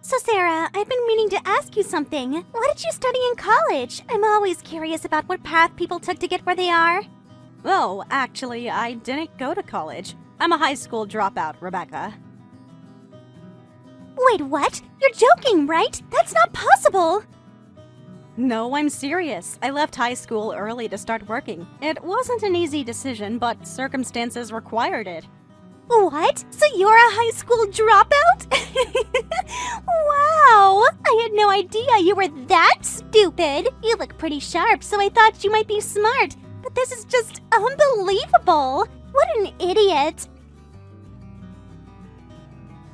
So Sarah, I've been meaning to ask you something. What did you study in college? I'm always curious about what path people took to get where they are. Oh, actually, I didn't go to college. I'm a high school dropout, Rebecca. Wait, what? You're joking, right? That's not possible! No, I'm serious. I left high school early to start working. It wasn't an easy decision, but circumstances required it. What? So you're a high school dropout? Wow! I had no idea you were that stupid. You look pretty sharp, so I thought you might be smart. But this is just unbelievable. What an idiot.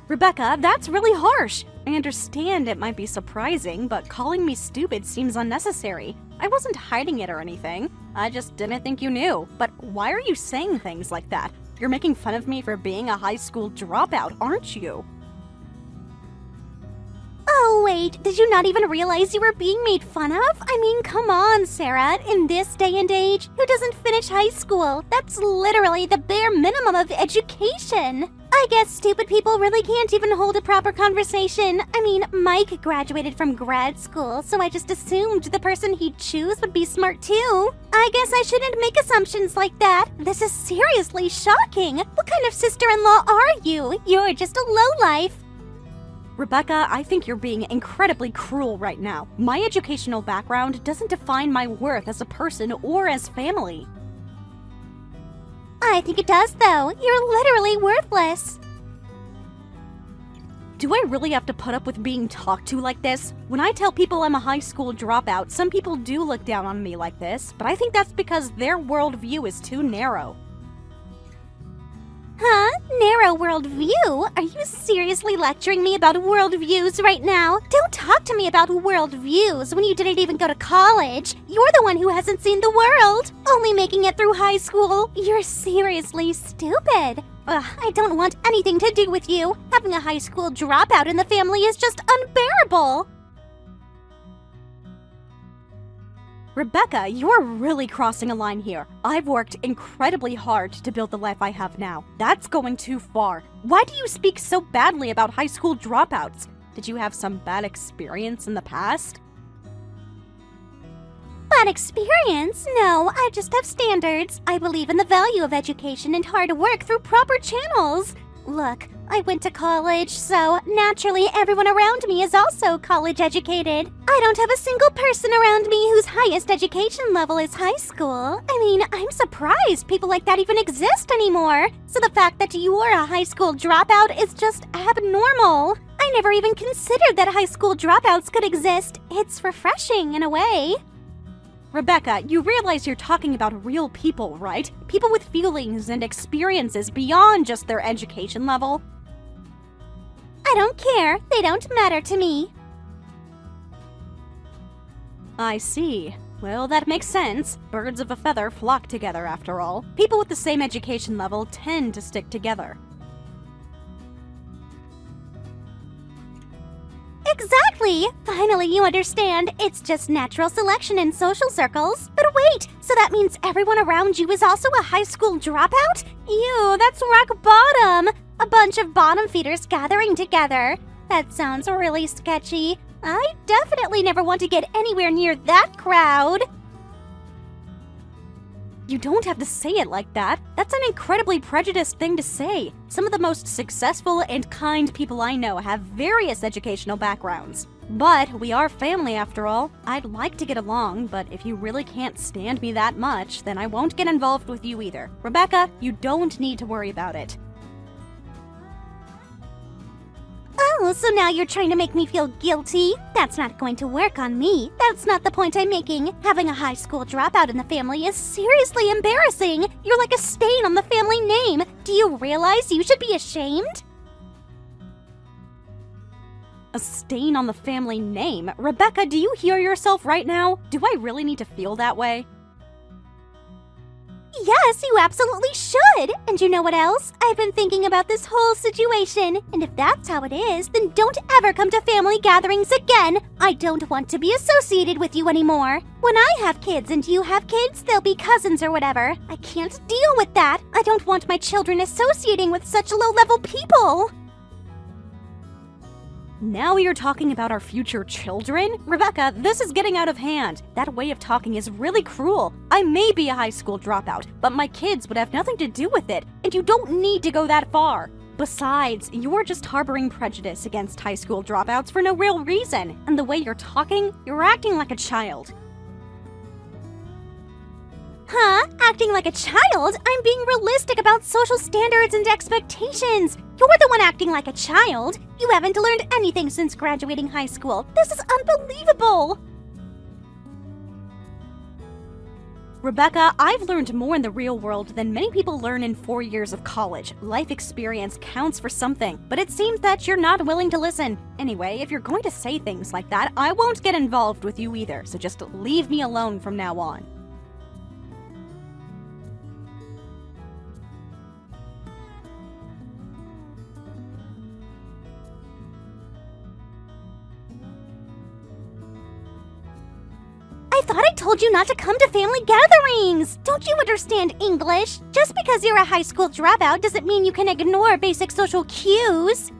Rebecca, that's really harsh. I understand it might be surprising, but calling me stupid seems unnecessary. I wasn't hiding it or anything. I just didn't think you knew. But why are you saying things like that? You're making fun of me for being a high school dropout, aren't you? Oh, wait, did you not even realize you were being made fun of? I mean, come on, Sarah. In this day and age, who doesn't finish high school? That's literally the bare minimum of education. I guess stupid people really can't even hold a proper conversation. I mean, Mike graduated from grad school, so I just assumed the person he'd choose would be smart too. I guess I shouldn't make assumptions like that. This is seriously shocking. What kind of sister-in-law are you? You're just a lowlife. Rebecca, I think you're being incredibly cruel right now. My educational background doesn't define my worth as a person or as family. I think it does, though. You're literally worthless. Do I really have to put up with being talked to like this? When I tell people I'm a high school dropout, some people do look down on me like this, but I think that's because their worldview is too narrow. Huh? Narrow worldview? Are you seriously lecturing me about worldviews right now? Don't talk to me about worldviews when you didn't even go to college. You're the one who hasn't seen the world. Only making it through high school. You're seriously stupid. Ugh, I don't want anything to do with you. Having a high school dropout in the family is just unbearable. Rebecca, you're really crossing a line here. I've worked incredibly hard to build the life I have now. That's going too far. Why do you speak so badly about high school dropouts? Did you have some bad experience in the past? Bad experience? No, I just have standards. I believe in the value of education and hard work through proper channels. Look, I went to college, so naturally everyone around me is also college educated. I don't have a single person around me whose highest education level is high school. I mean, I'm surprised people like that even exist anymore. So the fact that you are a high school dropout is just abnormal. I never even considered that high school dropouts could exist. It's refreshing in a way. Rebecca, you realize you're talking about real people, right? People with feelings and experiences beyond just their education level. I don't care. They don't matter to me. I see. Well, that makes sense. Birds of a feather flock together, after all. People with the same education level tend to stick together. Exactly! Finally, you understand. It's just natural selection in social circles. But wait, so that means everyone around you is also a high school dropout? Ew, that's rock bottom! A bunch of bottom feeders gathering together. That sounds really sketchy. I definitely never want to get anywhere near that crowd. You don't have to say it like that. That's an incredibly prejudiced thing to say. Some of the most successful and kind people I know have various educational backgrounds. But we are family after all. I'd like to get along, but if you really can't stand me that much, then I won't get involved with you either. Rebecca, you don't need to worry about it. Oh, so now you're trying to make me feel guilty? That's not going to work on me. That's not the point I'm making. Having a high school dropout in the family is seriously embarrassing. You're like a stain on the family name. Do you realize you should be ashamed? A stain on the family name? Rebecca, do you hear yourself right now? Do I really need to feel that way? Yes, you absolutely should! And you know what else? I've been thinking about this whole situation, and if that's how it is, then don't ever come to family gatherings again! I don't want to be associated with you anymore! When I have kids and you have kids, they'll be cousins or whatever. I can't deal with that! I don't want my children associating with such low-level people! Now you're talking about our future children? Rebecca, this is getting out of hand. That way of talking is really cruel. I may be a high school dropout, but my kids would have nothing to do with it, and you don't need to go that far. Besides, you're just harboring prejudice against high school dropouts for no real reason, and the way you're talking, you're acting like a child. Huh? Acting like a child? I'm being realistic about social standards and expectations. You're the one acting like a child. You haven't learned anything since graduating high school. This is unbelievable. Rebecca, I've learned more in the real world than many people learn in 4 years of college. Life experience counts for something, but it seems that you're not willing to listen. Anyway, if you're going to say things like that, I won't get involved with you either, so just leave me alone from now on. I thought I told you not to come to family gatherings! Don't you understand English? Just because you're a high school dropout doesn't mean you can ignore basic social cues.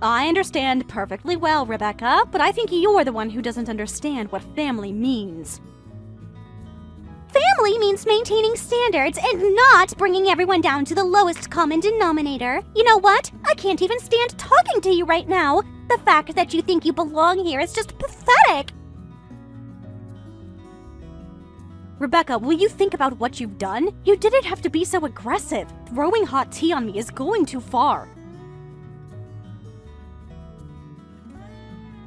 I understand perfectly well, Rebecca, but I think you're the one who doesn't understand what family means. Family means maintaining standards and not bringing everyone down to the lowest common denominator. You know what? I can't even stand talking to you right now. The fact that you think you belong here is just pathetic. Rebecca, will you think about what you've done? You didn't have to be so aggressive. Throwing hot tea on me is going too far.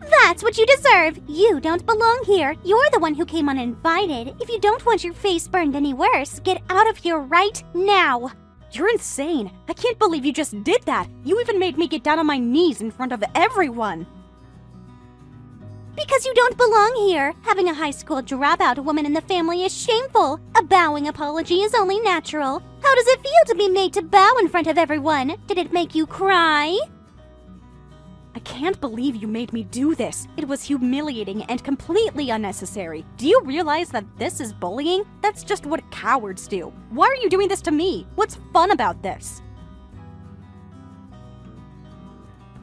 That's what you deserve. You don't belong here. You're the one who came uninvited. If you don't want your face burned any worse, get out of here right now. You're insane. I can't believe you just did that. You even made me get down on my knees in front of everyone. Because you don't belong here. Having a high school dropout woman in the family is shameful. A bowing apology is only natural. How does it feel to be made to bow in front of everyone? Did it make you cry? I can't believe you made me do this. It was humiliating and completely unnecessary. Do you realize that this is bullying? That's just what cowards do. Why are you doing this to me? What's fun about this?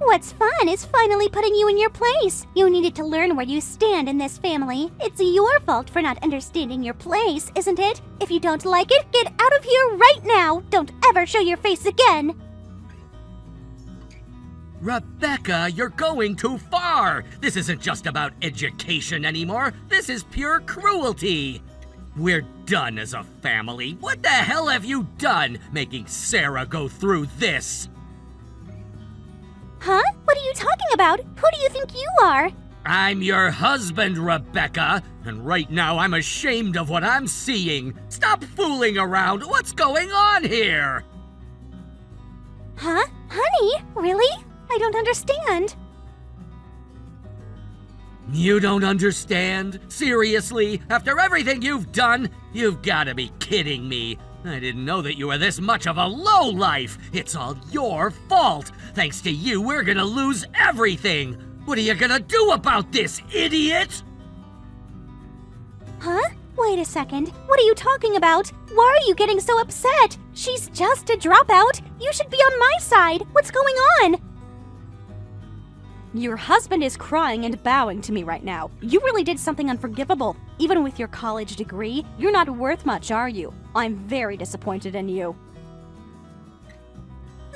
What's fun is finally putting you in your place. You needed to learn where you stand in this family. It's your fault for not understanding your place, isn't it? If you don't like it, get out of here right now. Don't ever show your face again. Rebecca, you're going too far! This isn't just about education anymore. This is pure cruelty. We're done as a family. What the hell have you done, making Sarah go through this? Huh? What are you talking about? Who do you think you are? I'm your husband, Rebecca, and right now I'm ashamed of what I'm seeing. Stop fooling around. What's going on here? Huh? Honey? Really? I don't understand. You don't understand? Seriously? After everything you've done? You've gotta be kidding me. I didn't know that you were this much of a lowlife. It's all your fault. Thanks to you, we're gonna lose everything. What are you gonna do about this, idiot? Huh? Wait a second. What are you talking about? Why are you getting so upset? She's just a dropout. You should be on my side. What's going on? Your husband is crying and bowing to me right now. You really did something unforgivable. Even with your college degree, you're not worth much, are you? I'm very disappointed in you.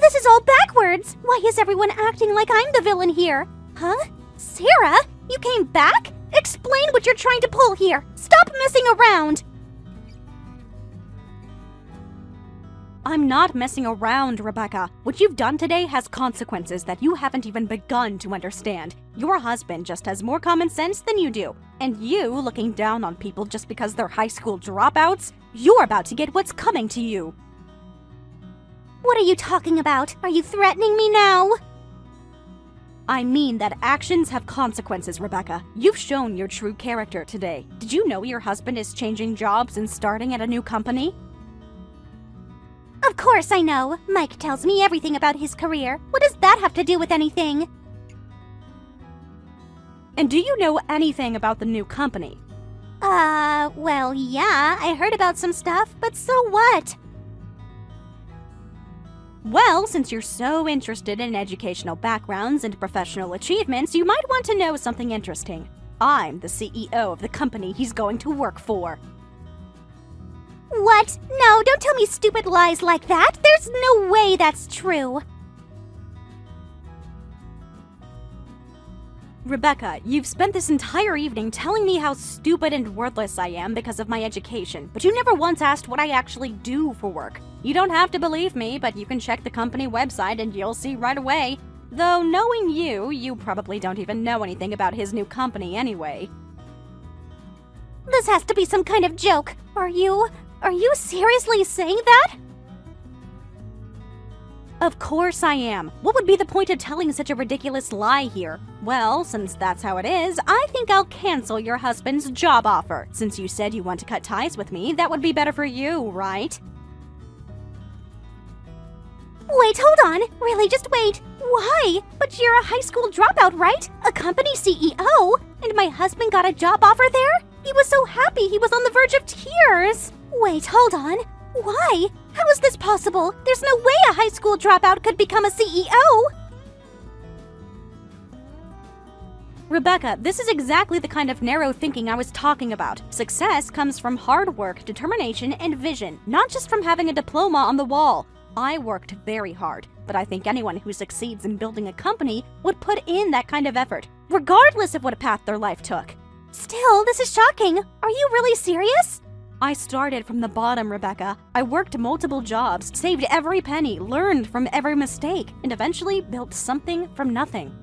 This is all backwards. Why is everyone acting like I'm the villain here? Huh? Sarah? You came back? Explain what you're trying to pull here. Stop messing around. I'm not messing around, Rebecca. What you've done today has consequences that you haven't even begun to understand. Your husband just has more common sense than you do. And you looking down on people just because they're high school dropouts? You're about to get what's coming to you. What are you talking about? Are you threatening me now? I mean that actions have consequences, Rebecca. You've shown your true character today. Did you know your husband is changing jobs and starting at a new company? Of course I know. Mike tells me everything about his career. What does that have to do with anything? And do you know anything about the new company? Well, yeah, I heard about some stuff, but so what? Well, since you're so interested in educational backgrounds and professional achievements, you might want to know something interesting. I'm the CEO of the company he's going to work for. What? No, don't tell me stupid lies like that. There's no way that's true. Rebecca, you've spent this entire evening telling me how stupid and worthless I am because of my education, but you never once asked what I actually do for work. You don't have to believe me, but you can check the company website and you'll see right away. Though knowing you, you probably don't even know anything about his new company anyway. This has to be some kind of joke. Are you seriously saying that? Of course I am. What would be the point of telling such a ridiculous lie here? Well, since that's how it is, I think I'll cancel your husband's job offer. Since you said you want to cut ties with me, that would be better for you, right? Wait, hold on. Really, just wait. Why? But you're a high school dropout, right? A company CEO? And my husband got a job offer there? He was so happy he was on the verge of tears. Wait, hold on. Why? How is this possible? There's no way a high school dropout could become a CEO. Rebecca, this is exactly the kind of narrow thinking I was talking about. Success comes from hard work, determination, and vision, not just from having a diploma on the wall. I worked very hard, but I think anyone who succeeds in building a company would put in that kind of effort, regardless of what path their life took. Still, this is shocking. Are you really serious? I started from the bottom, Rebecca. I worked multiple jobs, saved every penny, learned from every mistake, and eventually built something from nothing.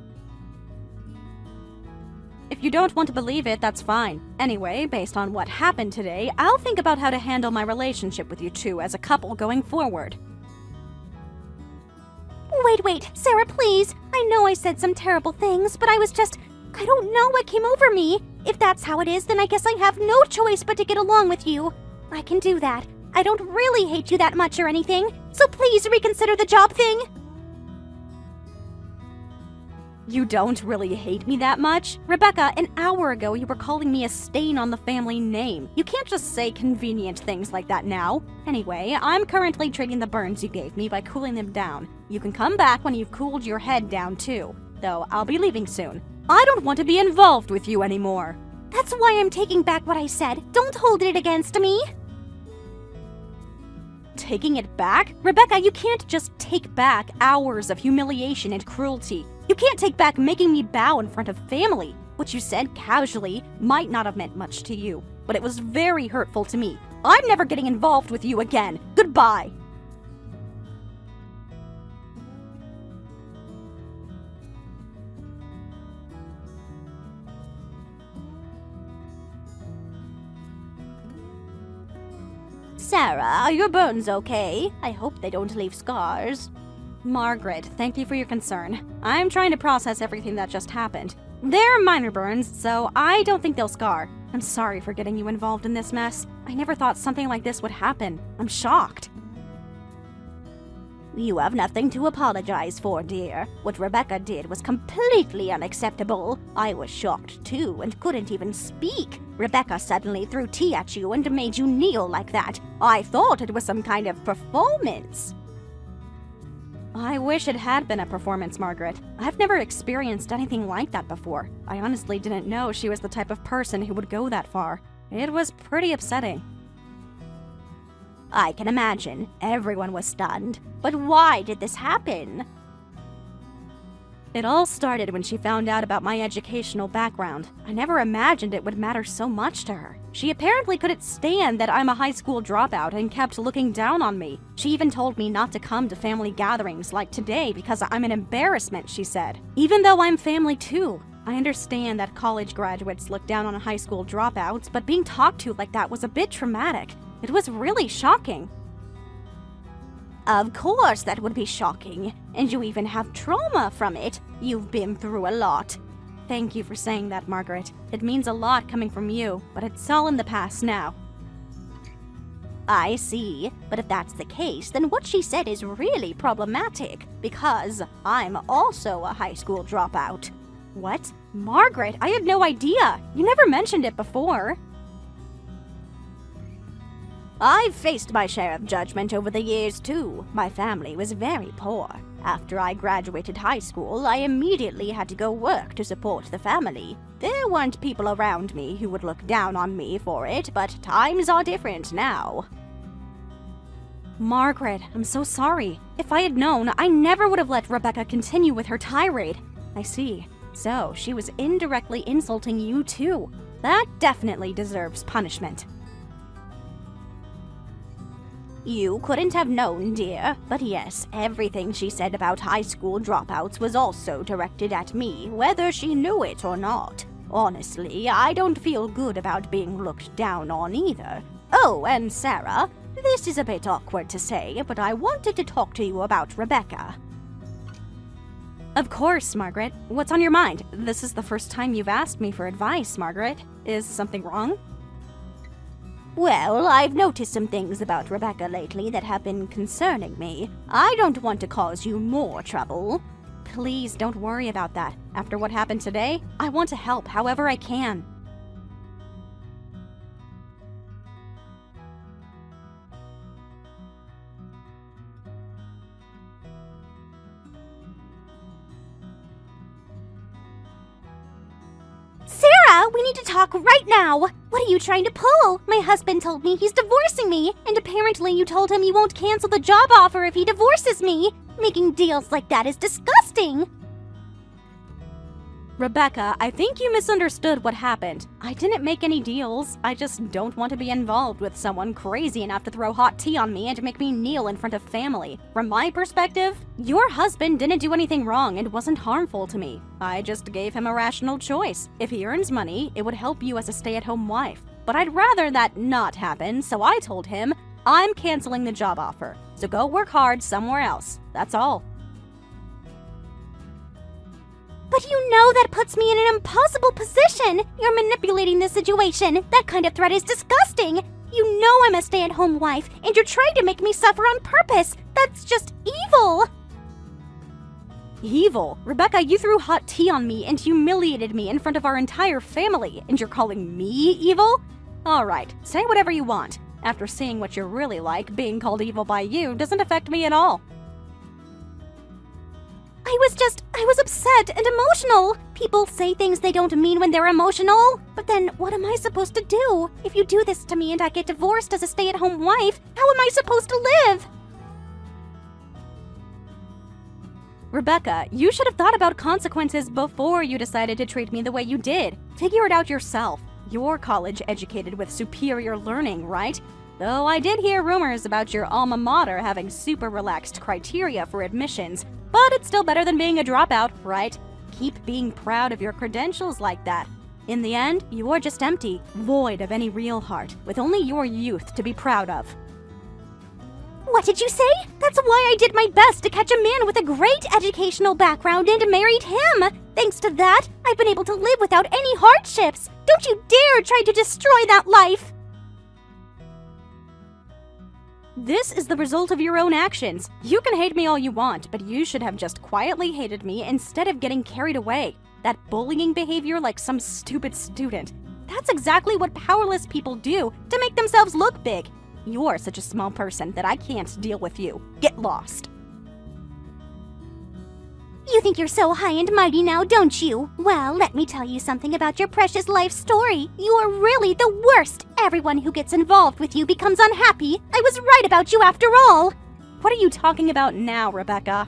If you don't want to believe it, that's fine. Anyway, based on what happened today, I'll think about how to handle my relationship with you two as a couple going forward. Wait, Sarah, please. I know I said some terrible things, but I don't know what came over me. If that's how it is, then I guess I have no choice but to get along with you. I can do that. I don't really hate you that much or anything, so please reconsider the job thing. You don't really hate me that much? Rebecca, an hour ago you were calling me a stain on the family name. You can't just say convenient things like that now. Anyway, I'm currently treating the burns you gave me by cooling them down. You can come back when you've cooled your head down too. Though I'll be leaving soon. I don't want to be involved with you anymore. That's why I'm taking back what I said. Don't hold it against me. Taking it back? Rebecca, you can't just take back hours of humiliation and cruelty. You can't take back making me bow in front of family. What you said casually might not have meant much to you, but it was very hurtful to me. I'm never getting involved with you again. Goodbye. Sarah, are your burns okay? I hope they don't leave scars. Margaret, thank you for your concern. I'm trying to process everything that just happened. They're minor burns, so I don't think they'll scar. I'm sorry for getting you involved in this mess. I never thought something like this would happen. I'm shocked. You have nothing to apologize for, dear. What Rebecca did was completely unacceptable. I was shocked too and couldn't even speak. Rebecca suddenly threw tea at you and made you kneel like that. I thought it was some kind of performance. I wish it had been a performance, Margaret. I've never experienced anything like that before. I honestly didn't know she was the type of person who would go that far. It was pretty upsetting. I can imagine. Everyone was stunned. But why did this happen? It all started when she found out about my educational background. I never imagined it would matter so much to her. She apparently couldn't stand that I'm a high school dropout and kept looking down on me. She even told me not to come to family gatherings like today because I'm an embarrassment, she said. Even though I'm family too. I understand that college graduates look down on high school dropouts, but being talked to like that was a bit traumatic. It was really shocking. Of course that would be shocking. And you even have trauma from it. You've been through a lot. Thank you for saying that, Margaret. It means a lot coming from you, but it's all in the past now. I see. But if that's the case, then what she said is really problematic. Because I'm also a high school dropout. What? Margaret, I had no idea. You never mentioned it before. I've faced my share of judgment over the years, too. My family was very poor. After I graduated high school, I immediately had to go work to support the family. There weren't people around me who would look down on me for it, but times are different now. Margaret, I'm so sorry. If I had known, I never would have let Rebecca continue with her tirade. I see. So, she was indirectly insulting you, too. That definitely deserves punishment. You couldn't have known, dear, but yes, everything she said about high school dropouts was also directed at me, whether she knew it or not. Honestly, I don't feel good about being looked down on either. Oh, and Sarah, this is a bit awkward to say, but I wanted to talk to you about Rebecca. Of course, Margaret. What's on your mind? This is the first time you've asked me for advice, Margaret. Is something wrong? Well, I've noticed some things about Rebecca lately that have been concerning me. I don't want to cause you more trouble. Please don't worry about that. After what happened today, I want to help however I can. Sarah, we need to talk right now. What are you trying to pull? My husband told me he's divorcing me, and apparently you told him you won't cancel the job offer if he divorces me. Making deals like that is disgusting. Rebecca, I think you misunderstood what happened. I didn't make any deals. I just don't want to be involved with someone crazy enough to throw hot tea on me and make me kneel in front of family. From my perspective, your husband didn't do anything wrong and wasn't harmful to me. I just gave him a rational choice. If he earns money, it would help you as a stay-at-home wife. But I'd rather that not happen, so I told him, I'm canceling the job offer. So go work hard somewhere else. That's all. But you know that puts me in an impossible position. You're manipulating the situation. That kind of threat is disgusting. You know I'm a stay-at-home wife, and you're trying to make me suffer on purpose. That's just evil. Evil? Rebecca, you threw hot tea on me and humiliated me in front of our entire family, and you're calling me evil? Alright, say whatever you want. After seeing what you're really like, being called evil by you doesn't affect me at all. I was upset and emotional. People say things they don't mean when they're emotional. But then what am I supposed to do? If you do this to me and I get divorced as a stay-at-home wife, how am I supposed to live? Rebecca, you should have thought about consequences before you decided to treat me the way you did. Figure it out yourself. You're college-educated with superior learning, right? Though I did hear rumors about your alma mater having super relaxed criteria for admissions, but it's still better than being a dropout, right? Keep being proud of your credentials like that. In the end, you're just empty, void of any real heart, with only your youth to be proud of. What did you say? That's why I did my best to catch a man with a great educational background and married him. Thanks to that, I've been able to live without any hardships. Don't you dare try to destroy that life. This is the result of your own actions. You can hate me all you want, but you should have just quietly hated me instead of getting carried away. That bullying behavior like some stupid student. That's exactly what powerless people do to make themselves look big. You're such a small person that I can't deal with you. Get lost. You think you're so high and mighty now, don't you? Well, let me tell you something about your precious life story. You are really the worst. Everyone who gets involved with you becomes unhappy. I was right about you after all. What are you talking about now, Rebecca?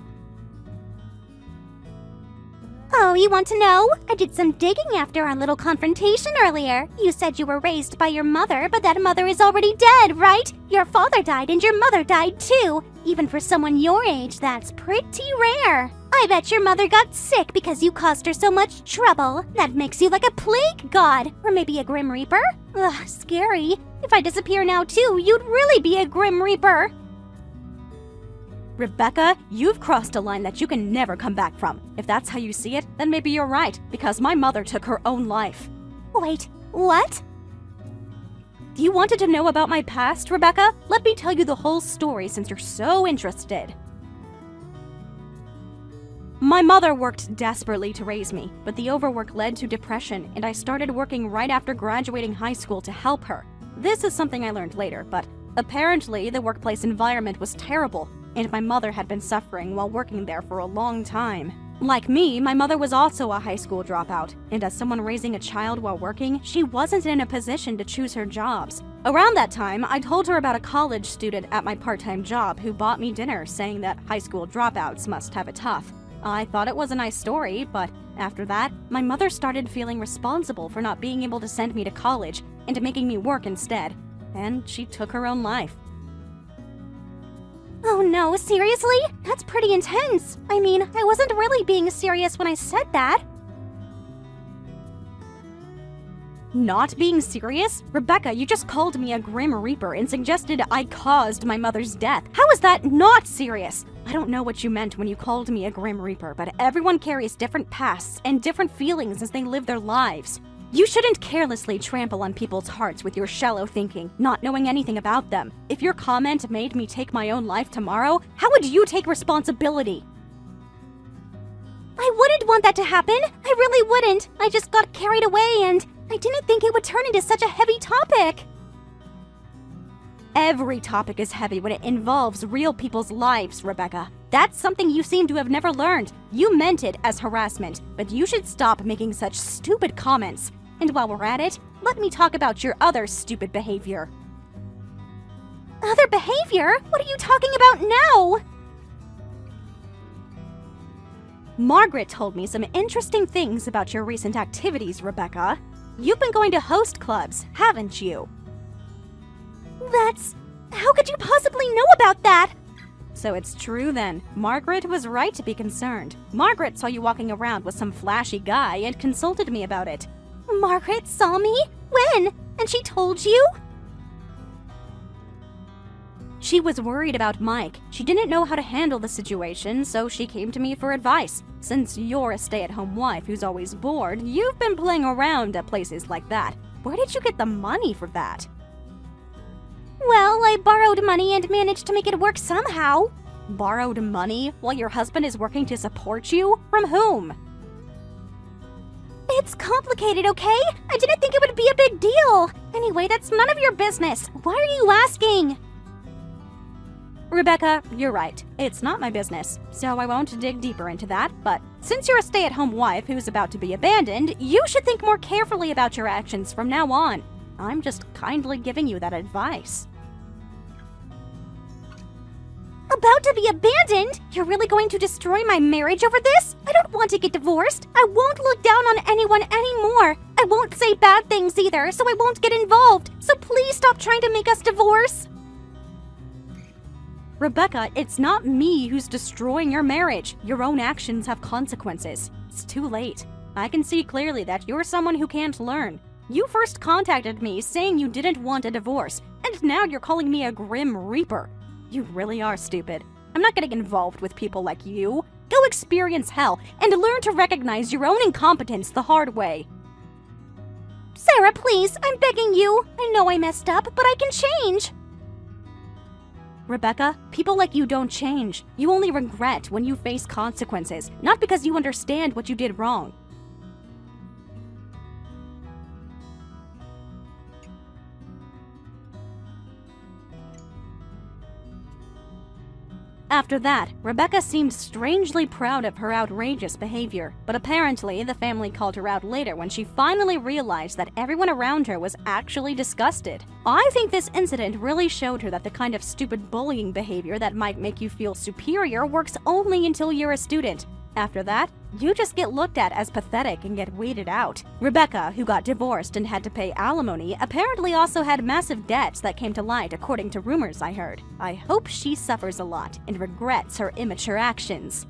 Oh, you want to know? I did some digging after our little confrontation earlier. You said you were raised by your mother, but that mother is already dead, right? Your father died and your mother died too. Even for someone your age, that's pretty rare. I bet your mother got sick because you caused her so much trouble. That makes you like a plague god, or maybe a Grim Reaper. Ugh, scary. If I disappear now too, you'd really be a Grim Reaper. Rebecca, you've crossed a line that you can never come back from. If that's how you see it, then maybe you're right, because my mother took her own life. Wait, what? You wanted to know about my past, Rebecca? Let me tell you the whole story since you're so interested. My mother worked desperately to raise me, but the overwork led to depression, and I started working right after graduating high school to help her. This is something I learned later, but Apparently, the workplace environment was terrible, and my mother had been suffering while working there for a long time. Like me, my mother was also a high school dropout, and as someone raising a child while working, she wasn't in a position to choose her jobs. Around that time, I told her about a college student at my part-time job who bought me dinner saying that high school dropouts must have it tough. I thought it was a nice story, but after that, my mother started feeling responsible for not being able to send me to college and making me work instead, and she took her own life. Oh no, seriously? That's pretty intense. I mean, I wasn't really being serious when I said that. Not being serious? Rebecca, you just called me a Grim Reaper and suggested I caused my mother's death. How is that not serious? I don't know what you meant when you called me a Grim Reaper, but everyone carries different pasts and different feelings as they live their lives. You shouldn't carelessly trample on people's hearts with your shallow thinking, not knowing anything about them. If your comment made me take my own life tomorrow, how would you take responsibility? I wouldn't want that to happen. I really wouldn't. I just got carried away and I didn't think it would turn into such a heavy topic. Every topic is heavy when it involves real people's lives, Rebecca. That's something you seem to have never learned. You meant it as harassment, but you should stop making such stupid comments. And while we're at it, let me talk about your other stupid behavior. Other behavior? What are you talking about now? Margaret told me some interesting things about your recent activities, Rebecca. You've been going to host clubs, haven't you? How could you possibly know about that? So it's true then. Margaret was right to be concerned. Margaret saw you walking around with some flashy guy and consulted me about it. Margaret saw me? When? And she told you? She was worried about Mike. She didn't know how to handle the situation, so she came to me for advice. Since you're a stay-at-home wife who's always bored, you've been playing around at places like that. Where did you get the money for that? Well, I borrowed money and managed to make it work somehow. Borrowed money while your husband is working to support you? From whom? It's complicated, okay? I didn't think it would be a big deal. Anyway, that's none of your business. Why are you asking? Rebecca, you're right. It's not my business, so I won't dig deeper into that. But since you're a stay-at-home wife who's about to be abandoned, you should think more carefully about your actions from now on. I'm just kindly giving you that advice. About to be abandoned? You're really going to destroy my marriage over this? I don't want to get divorced. I won't look down on anyone anymore. I won't say bad things either, so I won't get involved. So please stop trying to make us divorce. Rebecca, it's not me who's destroying your marriage. Your own actions have consequences. It's too late. I can see clearly that you're someone who can't learn. You first contacted me saying you didn't want a divorce, and now you're calling me a Grim Reaper. You really are stupid. I'm not getting involved with people like you. Go experience hell and learn to recognize your own incompetence the hard way. Sarah, please, I'm begging you. I know I messed up, but I can change. Rebecca, people like you don't change. You only regret when you face consequences, not because you understand what you did wrong. After that, Rebecca seemed strangely proud of her outrageous behavior, but apparently the family called her out later when she finally realized that everyone around her was actually disgusted. I think this incident really showed her that the kind of stupid bullying behavior that might make you feel superior works only until you're a student. After that, you just get looked at as pathetic and get weeded out. Rebecca, who got divorced and had to pay alimony, apparently also had massive debts that came to light according to rumors I heard. I hope she suffers a lot and regrets her immature actions.